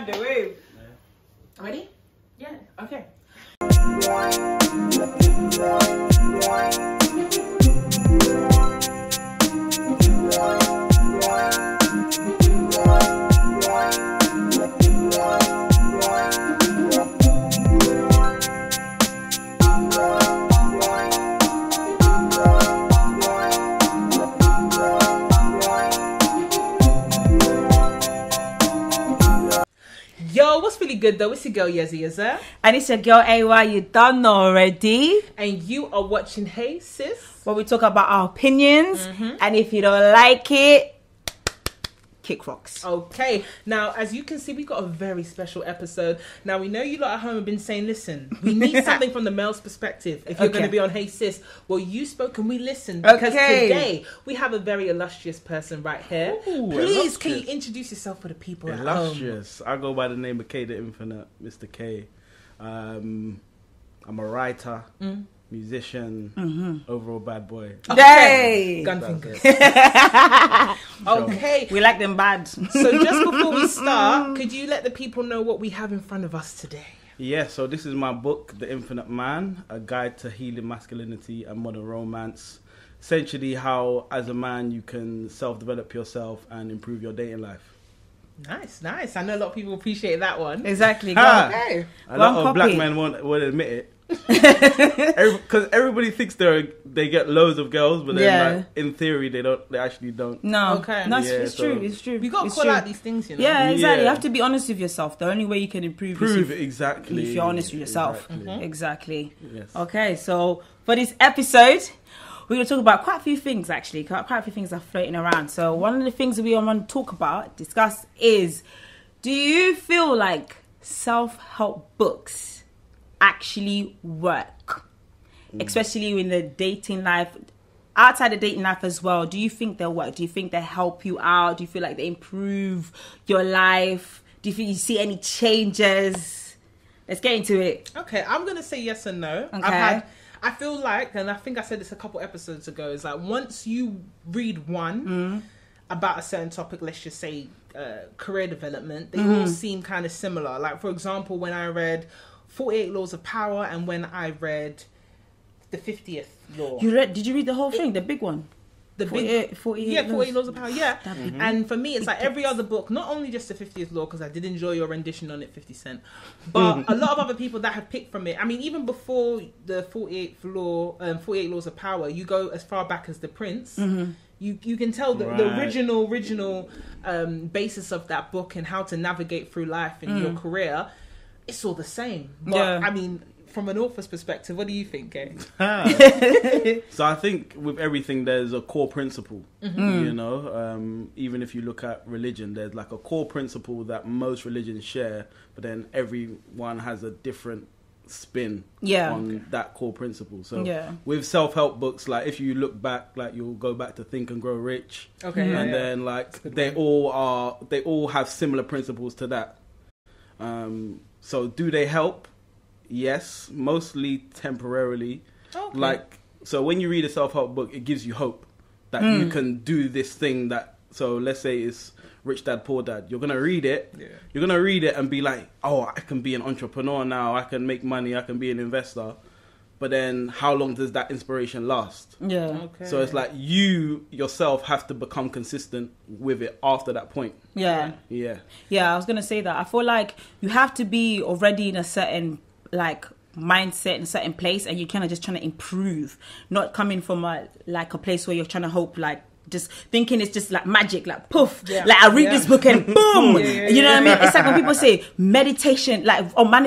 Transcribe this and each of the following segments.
the wave. Yeah. Ready? Yeah. Okay. Yo, what's really good though? It's your girl Yezzi, is there? And it's your girl AY, you done know already. And you are watching Hey Sis, where we talk about our opinions. And if you don't like it, kick rocks. Okay, now as you can see, we got a very special episode. Now we know you lot at home have been saying, listen, we need something from the male's perspective if you're going to be on Hey Sis. Well, you spoke and we listened, because today we have a very illustrious person right here. Ooh, please, can you introduce yourself for the people at home? Illustrious. I go by the name of K the Infinite, Mr. K. I'm a writer, musician, overall bad boy. Hey! Gunfingers. Okay. We like them bad. So just before we start, could you let the people know what we have in front of us today? Yeah, so this is my book, The Infinite Man, a guide to healing masculinity and modern romance. Essentially how, as a man, you can self-develop yourself and improve your dating life. Nice, nice. I know a lot of people appreciate that one. Exactly. Okay. A lot of black men won't admit it. Because everybody thinks they get loads of girls, but then like, in theory they actually don't. No, okay. No, it's true. It's true. You got to call out these things, you know. Yeah, exactly. You have to be honest with yourself. The only way you can improve is exactly if you're honest with yourself. Exactly. Yes. Okay, so for this episode, we're going to talk about quite a few things, actually. Quite a few things are floating around. So one of the things that we want to talk about, discuss, is, do you feel like self-help books actually work? Especially in the dating life, outside the dating life as well. Do you think they work? Do you think they help you out? Do you feel like they improve your life? Do you think you see any changes? Let's get into it. Okay, I'm going to say yes and no. Okay. I feel like, and I think I said this a couple episodes ago, is like once you read one about a certain topic, let's just say career development, they all seem kind of similar. Like, for example, when I read 48 Laws of Power and when I read the 50th Law. Did you read the whole thing, the big one? The 48 Laws of Power, yeah. And for me, it's like every other book, not only just the 50th Law, because I did enjoy your rendition on it, 50 Cent, but a lot of other people that have picked from it. I mean, even before the 48 Laws of Power, you go as far back as The Prince. You can tell the original basis of that book and how to navigate through life and your career. It's all the same. But, I mean, from an author's perspective, what do you think, Kay? So I think with everything, there's a core principle, you know, even if you look at religion, there's like a core principle that most religions share, but then everyone has a different spin on that core principle. So with self-help books, like if you look back, like you'll go back to Think and Grow Rich, and then like they all have similar principles to that. So do they help? Yes, mostly temporarily. Okay. Like, so when you read a self-help book, it gives you hope that you can do this thing that, so let's say it's Rich Dad, Poor Dad. You're going to read it. Yeah. You're going to read it and be like, oh, I can be an entrepreneur now. I can make money. I can be an investor. But then how long does that inspiration last? Yeah. Okay. So it's like you yourself have to become consistent with it after that point. Yeah. Yeah. Yeah, I was going to say that. I feel like you have to be already in a certain like mindset in a certain place, and you're kind of just trying to improve, not coming from a place where you're trying to hope, like just thinking it's just like magic, like poof, like I read this book and boom, you know what I mean? It's like when people say meditation, like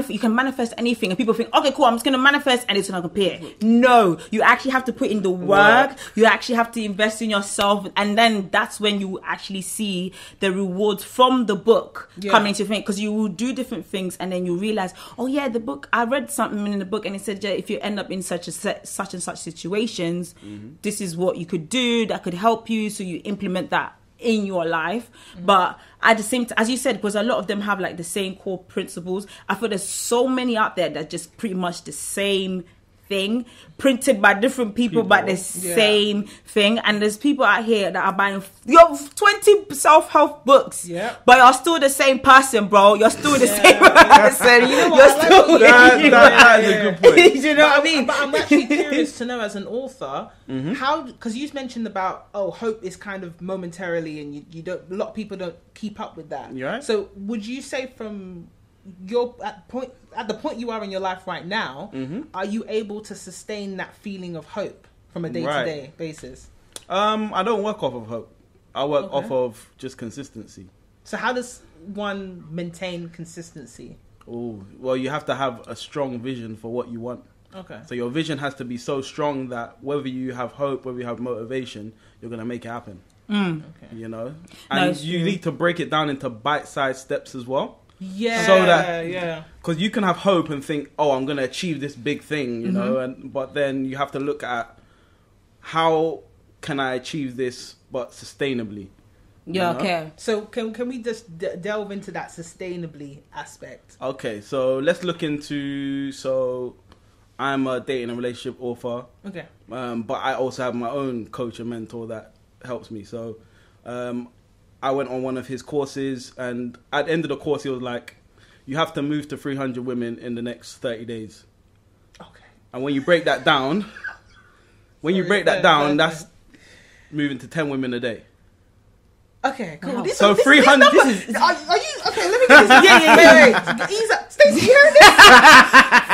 you can manifest anything, and people think, okay, cool, I'm just gonna manifest and it's gonna appear. No, you actually have to put in the work. You actually have to invest in yourself, and then that's when you actually see the rewards from the book coming into your thing, because you will do different things and then you realize, oh yeah, the book, I read something in the book and it said, if you end up in such and such situations, this is what you could do that could help you, so you implement that in your life. But at the same time, as you said, because a lot of them have like the same core principles, I feel there's so many out there that just pretty much the same thing printed by different people but the same thing. And there's people out here that are buying 20 self-help books, but you're still the same person, bro. You're still the same person. You know what? That is a good point. You know what I mean? But I'm actually curious to know, as an author, how, because you mentioned about hope is kind of momentarily, and you don't. A lot of people don't keep up with that. Right. So would you say from your at the point you are in your life right now, are you able to sustain that feeling of hope from a day-to-day basis? I don't work off of hope. I work off of just consistency. So how does one maintain consistency? Oh, well, you have to have a strong vision for what you want. Okay. So your vision has to be so strong that whether you have hope, whether you have motivation, you're going to make it happen. Okay. You know? And you need to break it down into bite-sized steps as well. Yeah. So that, because you can have hope and think, oh, I'm going to achieve this big thing, you know, but then you have to look at how can I achieve this, but sustainably. Yeah, okay. So can we just delve into that sustainably aspect? Okay, so let's look into, I'm a dating and relationship author. Okay. But I also have my own coach and mentor that helps me. So I went on one of his courses, and at the end of the course, he was like, you have to move to 300 women in the next 30 days. Okay. And when you break that down, that's moving to 10 women a day. Okay, cool. Wow. So 300. Are you okay? Let me get this. Yeah. Stacey, you heard this?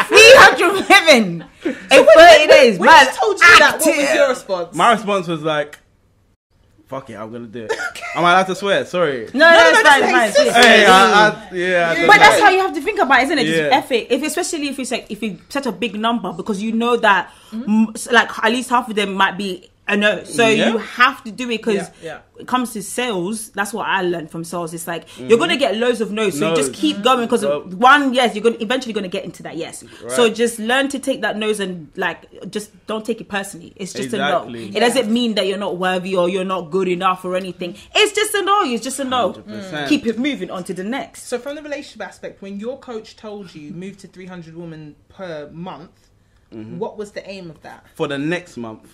300 women in 30 days. When Man, he told you that, what was your response? My response was like, fuck it, I'm gonna do it. I'm allowed to swear. Sorry. No, it's fine. Hey, But that's how you have to think about it, isn't it? Just Yeah. effort. Especially if it's such a big number, because you know that like at least half of them might be a no. So you have to do it, because it comes to sales. That's what I learned from sales. It's like you're gonna get loads of no's, so you just keep going, because one yes, you're gonna eventually get into that yes. Right. So just learn to take that no's and like just don't take it personally. It's just a no. It doesn't mean that you're not worthy or you're not good enough or anything. It's just a no. It's just a no. 100%. Keep it moving on to the next. So from the relationship aspect, when your coach told you move to 300 women per month, what was the aim of that? For the next month.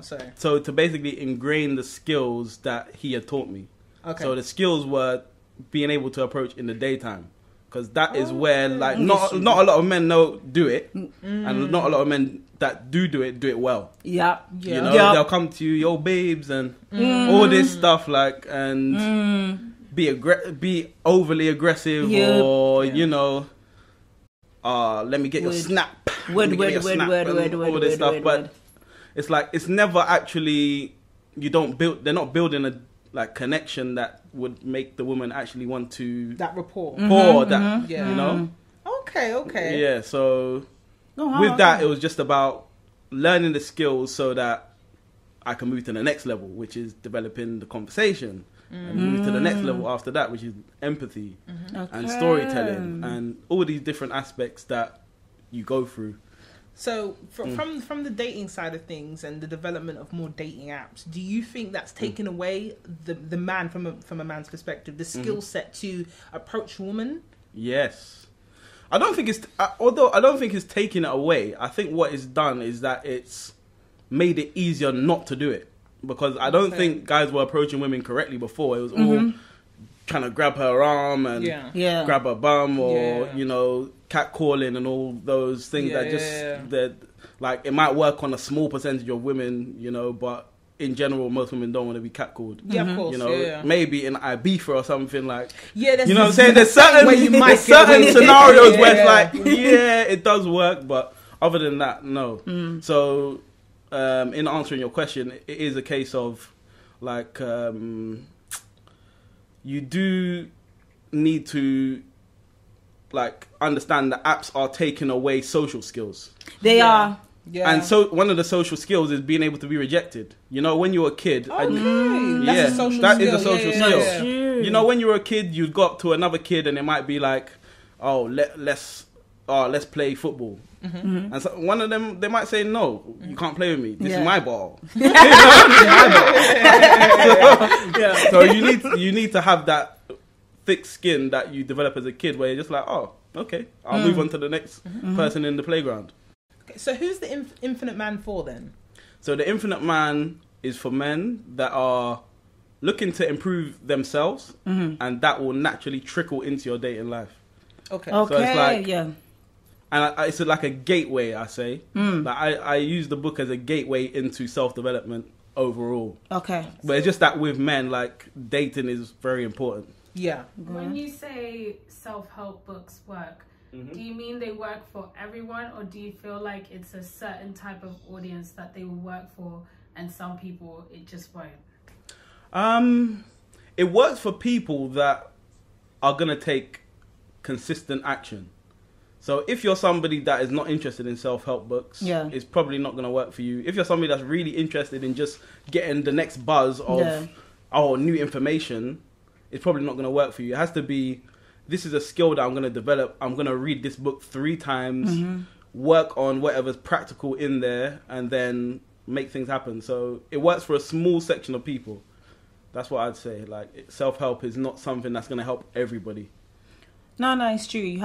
Sorry. So to basically ingrain the skills that he had taught me. Okay. So the skills were being able to approach in the daytime, because that is where like not a lot of men do it, and not a lot of men that do it well. Yeah. You know, they'll come to you, yo babes, and all this stuff, like, and be overly aggressive, or you know, let me get your snap. All this stuff, but it's like it's never actually. They're not building a like connection that would make the woman actually want to that rapport. You know. Okay. Yeah. So with that, it was just about learning the skills so that I can move to the next level, which is developing the conversation, and move to the next level after that, which is empathy and storytelling and all these different aspects that you go through. So from the dating side of things and the development of more dating apps, do you think that's taken away the man from a man's perspective, the skill set to approach women? Yes. I don't think it's taken it away. I think what it's done is that it's made it easier not to do it, because I don't think guys were approaching women correctly before. It was all trying to grab her arm and grab her bum, or you know, catcalling and all those things that like it might work on a small percentage of women, you know, but in general most women don't want to be catcalled. Yeah, of course. You know, maybe in Ibiza or something, like, you know what I'm saying, there's certain scenarios where it's like it does work, but other than that, no. So in answering your question, it is a case of like you do need to like understand that apps are taking away social skills. They are. Yeah. And so one of the social skills is being able to be rejected. You know, when you're a kid, that's a social skill. That is a social skill. You know, when you're a kid, you got to another kid and it might be like, oh, let's play football. And so one of them, they might say, no, you can't play with me. This is my ball. So you need to have that thick skin that you develop as a kid, where you're just like, oh, okay, I'll move on to the next person in the playground. So who's the Infinite Man for then? So the Infinite Man is for men that are looking to improve themselves, and that will naturally trickle into your dating life. Okay. So it's like, and it's like a gateway, I say. Like I use the book as a gateway into self-development overall. Okay. But it's just that with men, like, dating is very important. Yeah. When you say self-help books work, do you mean they work for everyone, or do you feel like it's a certain type of audience that they will work for, and some people it just won't? It works for people that are gonna take consistent action. So if you're somebody that is not interested in self-help books, it's probably not going to work for you. If you're somebody that's really interested in just getting the next buzz of new information, it's probably not going to work for you. It has to be, this is a skill that I'm going to develop. I'm going to read this book 3 times, work on whatever's practical in there, and then make things happen. So it works for a small section of people. That's what I'd say. Like, self-help is not something that's going to help everybody. No, it's true. You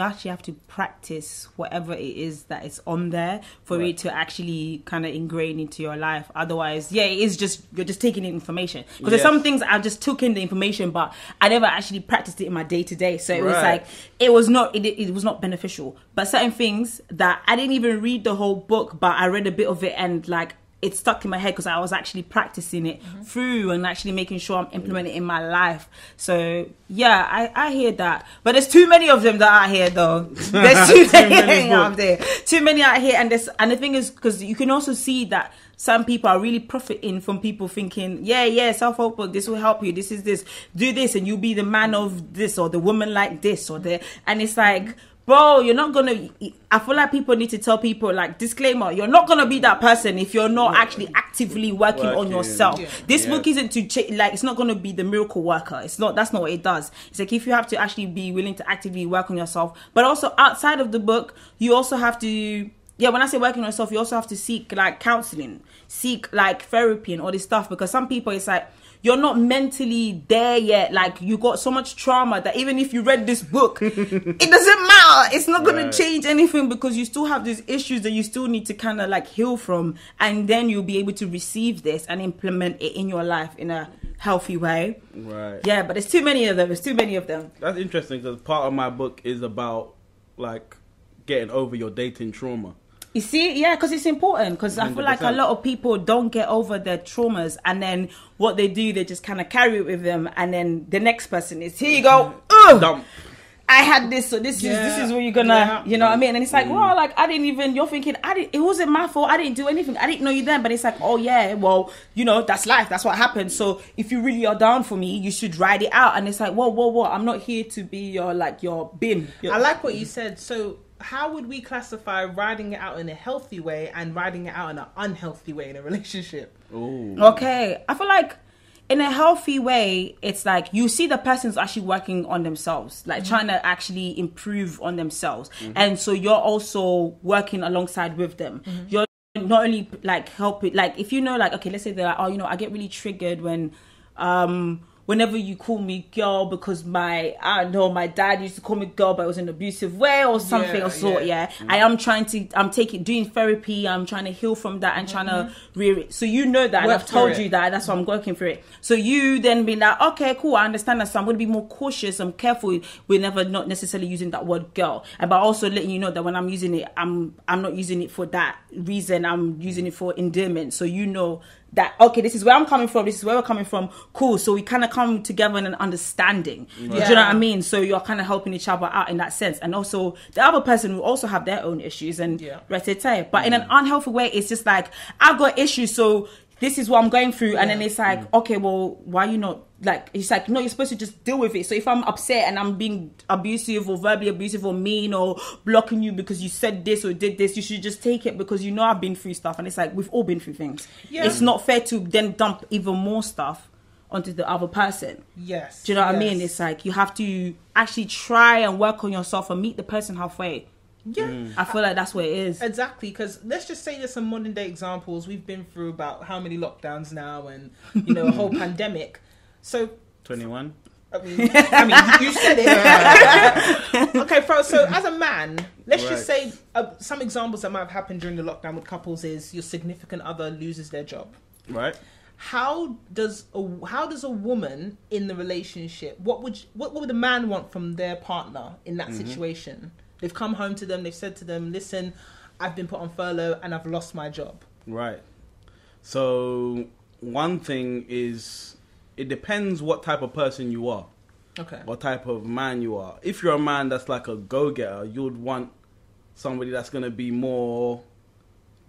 actually have to practice whatever it is that is on there for it to actually kind of ingrain into your life. Otherwise, it is just, you're just taking in information. Because there's some things I just took in the information, but I never actually practiced it in my day to day. So it was like, it was not beneficial. But certain things that I didn't even read the whole book, but I read a bit of it, and like, it stuck in my head because I was actually practicing it through and actually making sure I'm implementing it in my life. So I hear that, but there's too many of them that are here though. There's too many out there. Too many out here, and the thing is, because you can also see that some people are really profiting from people thinking, self-help book, this will help you. This is this, do this, and you'll be the man of this or the woman like this or the, and it's like, bro, you're not gonna. I feel like people need to tell people, like, disclaimer: you're not gonna be that person if you're not actually actively working on yourself. This book isn't to like. It's not gonna be the miracle worker. It's not. That's not what it does. It's like, if you have to actually be willing to actively work on yourself, but also outside of the book, you also have to. Yeah, when I say working on yourself, you also have to seek like counseling, seek like therapy and all this stuff, because some people, it's like, you're not mentally there yet. Like, you got so much trauma that even if you read this book, it doesn't matter. It's not going to change anything, because you still have these issues that you still need to kind of like heal from. And then you'll be able to receive this and implement it in your life in a healthy way. Right. Yeah, but there's too many of them. There's too many of them. That's interesting, because part of my book is about like getting over your dating trauma. You see, because it's important, because I feel like a lot of people don't get over their traumas, and then what they do, they just kind of carry it with them, and then the next person is, here you go, dump. I had this, so this is what you're gonna, you know what I mean? And it's like, well, like, you're thinking, it wasn't my fault, I didn't do anything, I didn't know you then, but it's like, oh yeah, well, you know, that's life, that's what happened, so if you really are down for me, you should ride it out. And it's like, whoa, I'm not here to be your bin. I like what you said. So how would we classify riding it out in a healthy way and riding it out in an unhealthy way in a relationship? Ooh. Okay, I feel like in a healthy way, it's like you see the person's actually working on themselves, like trying to actually improve on themselves. And so you're also working alongside with them. You're not only like helping, like if you know, like, okay, let's say they're like, oh, you know, I get really triggered when whenever you call me girl, because my dad used to call me girl, but it was in an abusive way or something of sort. I'm doing therapy, I'm trying to heal from that and trying to so you know that, and I've told you that, that's why I'm working for it. So you then be like, okay, cool, I understand that, so I'm going to be more cautious, I'm careful with not necessarily using that word girl, but also letting you know that when I'm using it, I'm not using it for that reason, I'm using it for endearment, so you know that, okay, this is where I'm coming from, this is where we're coming from, cool, so we kind of come together in an understanding. Do you know what I mean? So you're kind of helping each other out in that sense, and also the other person will also have their own issues and but in an unhealthy way, it's just like, I've got issues, so this is what I'm going through, and then it's like, okay, well, why are you not, like, it's like, no, you're supposed to just deal with it. So if I'm upset and I'm being abusive or verbally abusive or mean or blocking you because you said this or did this, you should just take it, because you know I've been through stuff, and it's like, we've all been through things. It's not fair to then dump even more stuff onto the other person. Yes. Do you know what I mean? It's like, you have to actually try and work on yourself and meet the person halfway. I feel like that's what it is. Exactly, because let's just say there's some modern day examples. We've been through about how many lockdowns now, and you know, a whole pandemic. So 21. I mean, you said it. Okay, so as a man, let's just say some examples that might have happened during the lockdown with couples is your significant other loses their job. Right. How does a woman in the relationship, what would a man want from their partner in that situation? They've come home to them, they've said to them, listen, I've been put on furlough and I've lost my job. Right. So one thing is, it depends what type of person you are. Okay. What type of man you are. If you're a man that's like a go-getter, you'd want somebody that's going to be more,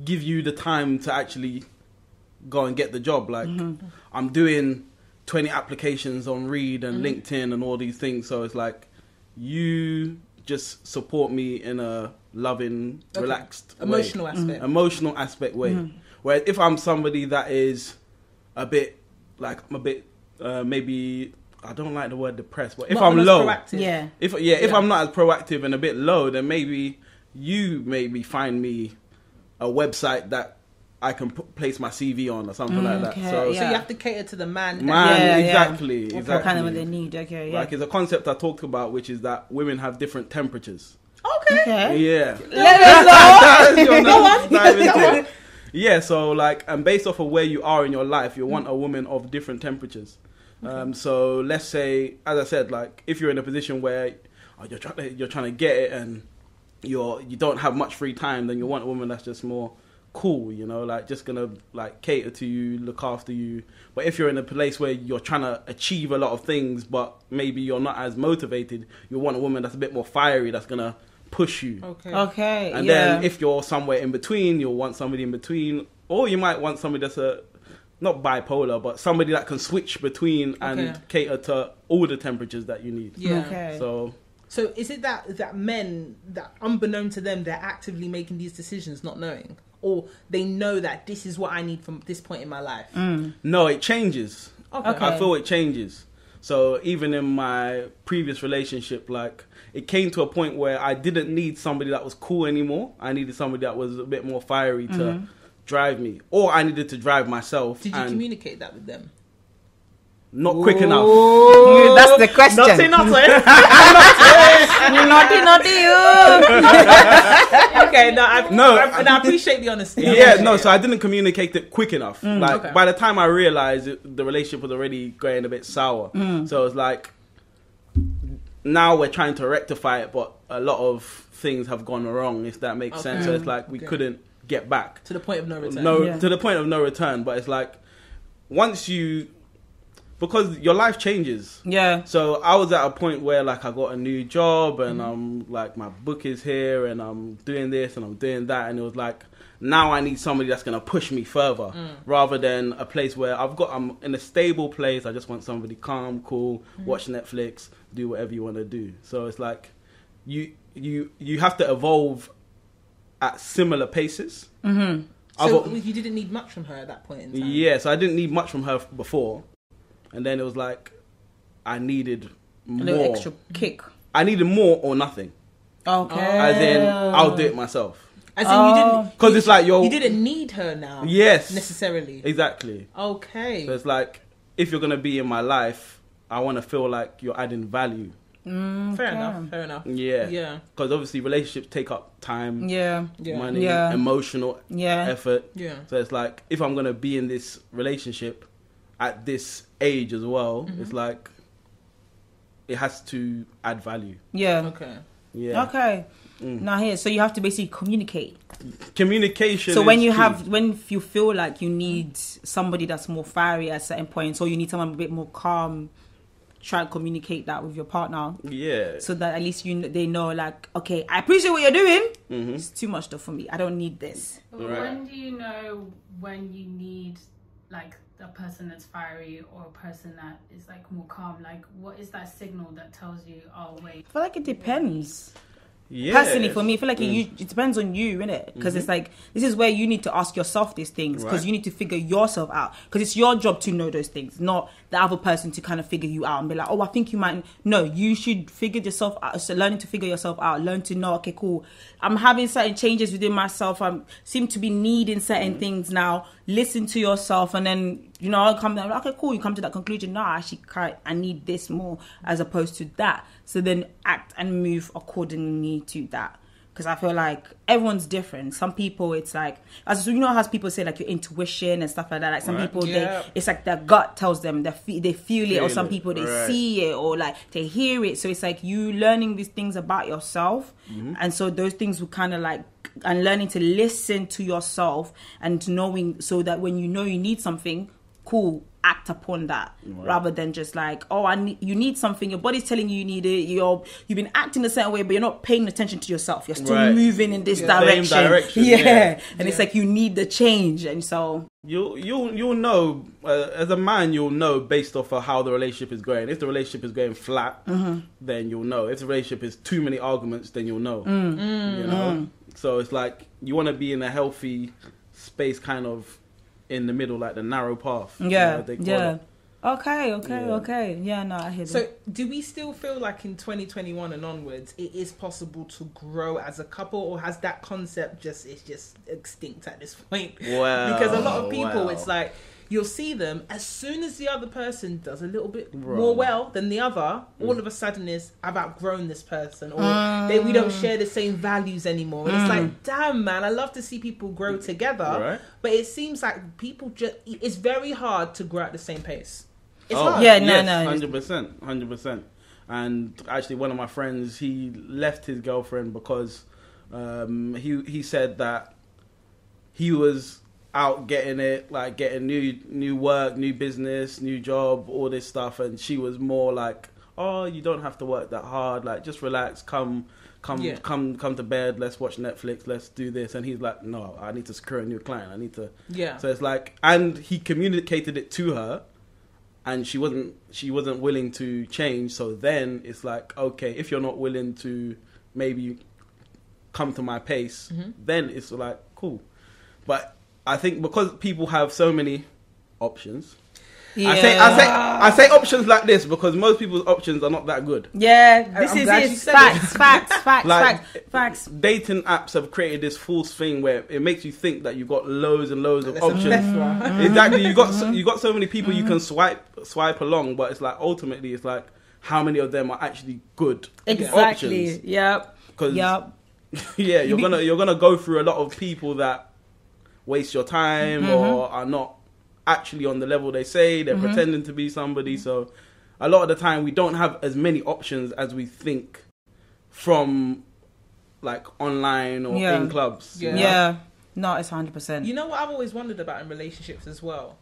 give you the time to actually go and get the job. Like, I'm doing 20 applications on Reed and LinkedIn and all these things. So it's like, you just support me in a loving, relaxed emotional way. aspect. Emotional aspect way. Whereas if I'm somebody that is a bit, like, I'm a bit, maybe, I don't like the word depressed, but if I'm low, proactive. If I'm not as proactive and a bit low, then maybe you find me a website that I can place my CV on or something like that. So you have to cater to the man. Exactly. What kind of what they need? Okay, Like, it's a concept I talked about, which is that women have different temperatures. Okay. Yeah. Let us know. Go on. Yeah, so like, and based off of where you are in your life, you want a woman of different temperatures. So let's say, as I said, like, if you're in a position where you're trying to get it and you don't have much free time, then you want a woman that's just more cool, you know, like, just gonna like cater to you, look after you. But if you're in a place where you're trying to achieve a lot of things, but maybe you're not as motivated, you want a woman that's a bit more fiery, that's gonna push you. Okay. And then if you're somewhere in between, you'll want somebody in between, or you might want somebody that's not bipolar, but somebody that can switch between and cater to all the temperatures that you need. Yeah. Okay. So is it that men, that unbeknown to them, they're actively making these decisions not knowing? Or they know that this is what I need from this point in my life? No, it changes. Okay. I feel it changes. So even in my previous relationship, like, it came to a point where I didn't need somebody that was cool anymore. I needed somebody that was a bit more fiery to drive me, or I needed to drive myself. Did you communicate that with them? Not quick enough. That's the question. Naughty. Okay, I appreciate the honesty. So I didn't communicate it quick enough. By the time I realized the relationship was already going a bit sour. So it's like, now we're trying to rectify it, but a lot of things have gone wrong, if that makes sense. So it's like, we couldn't get back to the point of no return. To the point of no return. But it's like, because your life changes. Yeah. So I was at a point where, like, I got a new job and I'm like, my book is here and I'm doing this and I'm doing that, and it was like, now I need somebody that's gonna push me further, rather than a place where I'm in a stable place. I just want somebody calm, cool, watch Netflix, do whatever you want to do. So it's like, you have to evolve at similar paces. So you didn't need much from her at that point in time? Yeah, so I didn't need much from her before. And then it was like, I needed more. A little extra kick. I needed more or nothing. Okay. As in, I'll do it myself. As in, you didn't... Because it's like, you didn't need her now. Yes. Necessarily. Exactly. Okay. So it's like, if you're going to be in my life, I want to feel like you're adding value. Fair enough. Yeah. Because obviously relationships take up time, money, emotional effort. Yeah. So it's like, if I'm going to be in this relationship at this age as well, it's like, it has to add value. Yeah. Okay. Yeah. Okay. Now here, so you have to basically communicate. Communication. So when is when you feel like you need somebody that's more fiery at certain points, or you need someone a bit more calm, try and communicate that with your partner. Yeah. So that at least they know, like, okay, I appreciate what you're doing. It's too much stuff for me. I don't need this. But when do you know when you need, like, a person that's fiery or a person that is, like, more calm? Like, what is that signal that tells you, oh wait? I feel like it depends. Yeah. Personally, for me, I feel like it depends on you, innit? Because it's like, this is where you need to ask yourself these things, because you need to figure yourself out. Because it's your job to know those things, not the other person to kind of figure you out and be like, oh, I think you might. No, you should figure yourself out. So learning to figure yourself out, learn to know, okay, cool, I'm having certain changes within myself. I seem to be needing certain things now. Listen to yourself, and then, you know, I'll come down, okay, cool, you come to that conclusion. No, I need this more as opposed to that. So then act and move accordingly to that. because I feel like everyone's different. Some people, it's like, as you know how people say like your intuition and stuff like that. Like some people, it's like their gut tells them, they feel it, or some people they see it, or like they hear it. So it's like you learning these things about yourself, and so those things will kind of like, and learning to listen to yourself and knowing, so that when you know you need something, cool, act upon that, rather than just like, oh, you need something, your body's telling you need it, you've been acting a certain way, but you're not paying attention to yourself, you're still moving in this direction. And it's like you need the change. And so you'll know, as a man, you'll know based off of how the relationship is going. If the relationship is going flat, then you'll know. If the relationship is too many arguments, then you'll know. You know, so it's like you want to be in a healthy space, kind of in the middle, like the narrow path. Okay. Yeah, no, I hear that. So do we still feel like in 2021 and onwards it is possible to grow as a couple, or has that concept just extinct at this point? Because a lot of people, it's like you'll see them, as soon as the other person does a little bit more well than the other, all of a sudden is, I've outgrown this person, or we don't share the same values anymore. And it's like, damn, man, I love to see people grow together, but it seems like people it's very hard to grow at the same pace. It's hard. Yeah, no, 100%. And actually, one of my friends, he left his girlfriend because he said that he was out getting it, like getting new work, new business, new job, all this stuff, and she was more like, oh, you don't have to work that hard, like just relax, come to bed, let's watch Netflix, let's do this. And he's like, no, I need to secure a new client, I need to. So it's like, and he communicated it to her, and she wasn't willing to change. So then it's like, okay, if you're not willing to maybe come to my pace, then it's like, cool. But I think because people have so many options, I say options like this because most people's options are not that good. This is facts. Dating apps have created this false thing where it makes you think that you've got loads and loads of options. Exactly, you got so many people you can swipe along, but it's like ultimately it's like how many of them are actually good options? Because you're gonna go through a lot of people that waste your time or are not actually on the level they say, they're pretending to be somebody. So a lot of the time we don't have as many options as we think from like online or in clubs. No, it's 100%. You know what I've always wondered about in relationships as well?